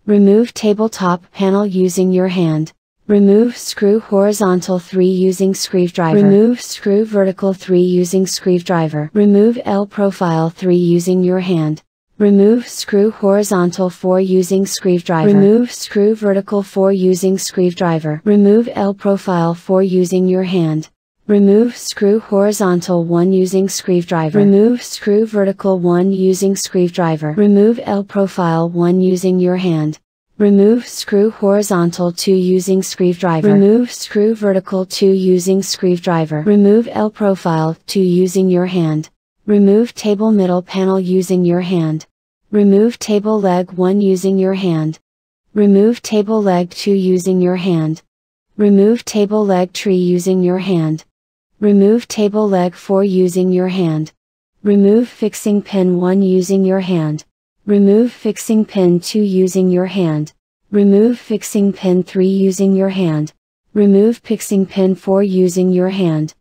Remove tabletop panel using your hand. Remove screw horizontal 3 using screwdriver. Remove screw vertical 3 using screwdriver. Remove L profile 3 using your hand. Remove screw horizontal 4 using screwdriver. Remove screw vertical 4 using screwdriver. Remove L profile 4 using your hand. Remove screw horizontal 1 using screwdriver. Remove screw vertical 1 using screwdriver. Remove L profile 1 using your hand. Remove screw horizontal 2 using screwdriver. Remove screw vertical 2 using screwdriver. Remove L profile 2 using your hand. Remove table middle panel using your hand. Remove table leg 1 using your hand. Remove table leg 2 using your hand. Remove table leg tree using your hand. Remove table leg 4 using your hand. Remove fixing pin 1 using your hand. Remove fixing pin 2 using your hand. Remove fixing pin 3 using your hand. Remove fixing pin 4 using your hand.